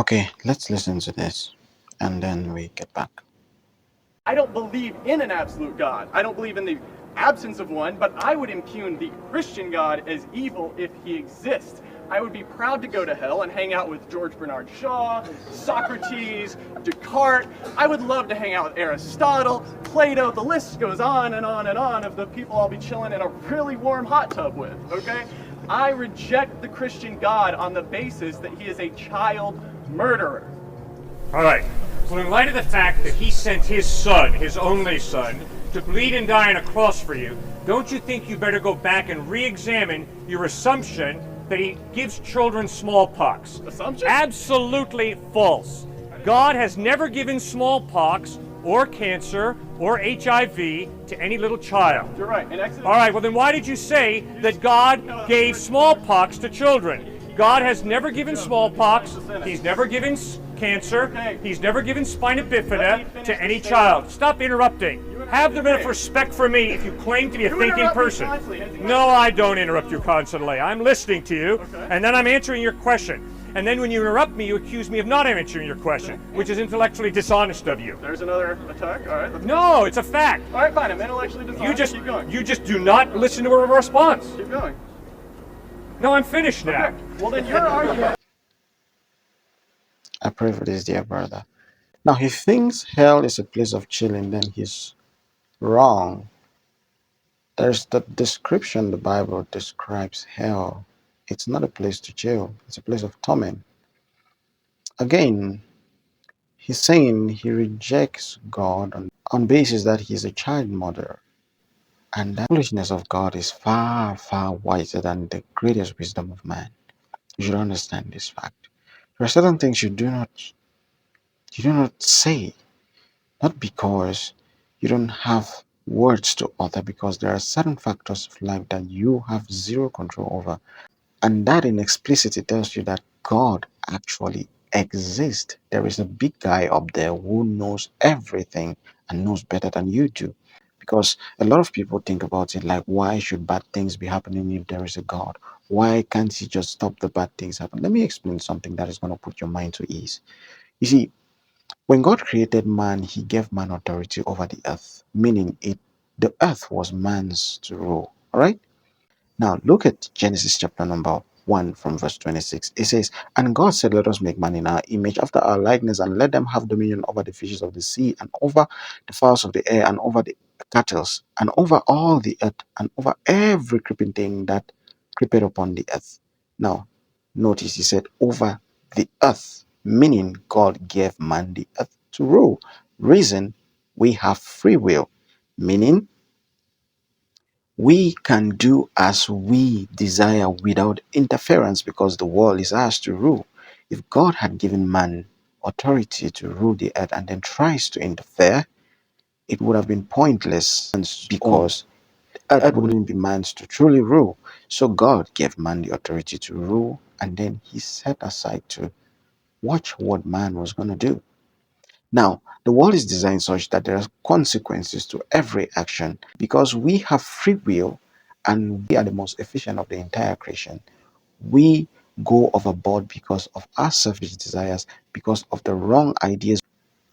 Okay, let's listen to this and then we get back. I don't believe in an absolute God. I don't believe in the absence of one, but I would impugn the Christian God as evil if he exists. I would be proud to go to hell and hang out with George Bernard Shaw, Socrates, Descartes. I would love to hang out with Aristotle, Plato. The list goes on and on and on of the people I'll be chilling in a really warm hot tub with, okay? I reject the Christian God on the basis that he is a child murderer. All right. Well, in light of the fact that he sent his son, his only son, to bleed and die on a cross for you, don't you think you better go back and re-examine your assumption that he gives children smallpox? Assumption? Absolutely false. God has never given smallpox or cancer or HIV to any little child. You're right. In Exodus. All right, well then why did you say that God gave smallpox to children? God has never given smallpox, he's never given cancer, he's never given spina bifida to any child. Stop interrupting. Have the bit of respect for me if you claim to be a thinking person. No, I don't interrupt you constantly. I'm listening to you, and then I'm answering your question. And then when you interrupt me, you accuse me of not answering your question, which is intellectually dishonest of you. There's another attack. All right. No, it's a fact. All right, fine. I'm intellectually dishonest. Keep going. You just do not listen to a response. Keep going. No, I'm finished now. Okay. Well, then your argument. I pray for this, dear brother. Now, he thinks hell is a place of chilling, then he's wrong. There's the description the Bible describes hell. It's not a place to chill, it's a place of torment. Again, he's saying he rejects God on basis that he's a child murderer. And the foolishness of God is far, far wiser than the greatest wisdom of man. You should understand this fact. There are certain things you do not say, not because you don't have words to utter, because there are certain factors of life that you have zero control over. And that in explicitly tells you that God actually exists. There is a big guy up there who knows everything and knows better than you do. Because a lot of people think about it like, why should bad things be happening if there is a God? Why can't he just stop the bad things happen? Let me explain something that is going to put your mind to ease. You see, when God created man, he gave man authority over the earth, meaning the earth was man's to rule. All right? Now, look at Genesis chapter number 1 from verse 26. It says, "And God said, let us make man in our image, after our likeness, and let them have dominion over the fishes of the sea, and over the fowls of the air, and over the cattle, and over all the earth, and over every creeping thing that creepeth upon the earth." Now, notice he said, over the earth, meaning God gave man the earth to rule. Reason, we have free will, meaning we can do as we desire without interference because the world is ours to rule. If God had given man authority to rule the earth and then tries to interfere, it would have been pointless because the earth wouldn't be man's to truly rule. So God gave man the authority to rule, and then he set aside to watch what man was going to do. Now, the world is designed such that there are consequences to every action because we have free will and we are the most efficient of the entire creation. We go overboard because of our selfish desires, because of the wrong ideas.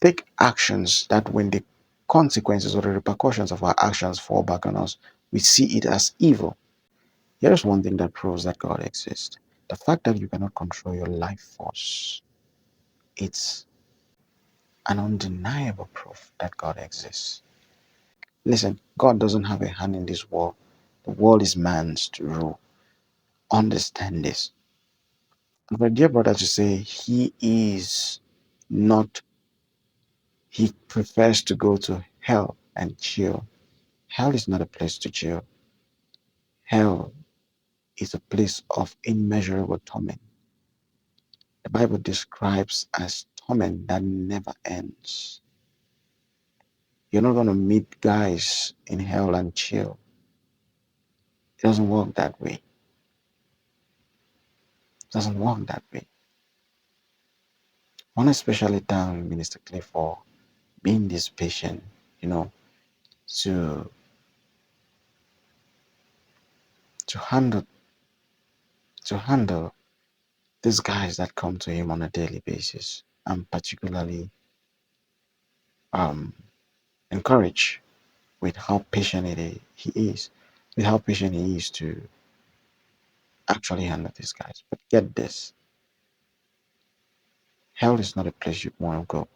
Take actions that when the consequences or the repercussions of our actions fall back on us, we see it as evil. Here's one thing that proves that God exists. The fact that you cannot control your life force. It's an undeniable proof that God exists. Listen, God doesn't have a hand in this world. The world is man's to rule. Understand this. And for dear brother to say he is not, he prefers to go to hell and chill. Hell is not a place to chill. Hell is a place of immeasurable torment. The Bible describes as torment that never ends. You're not going to meet guys in hell and chill. It doesn't work that way. It doesn't work that way. I want to especially thank Minister Cliffe for being this patient, to to handle to handle these guys that come to him on a daily basis, I'm particularly um, encouraged with how patient he is, with how patient he is to actually handle these guys. But get this, hell is not a place you want to go.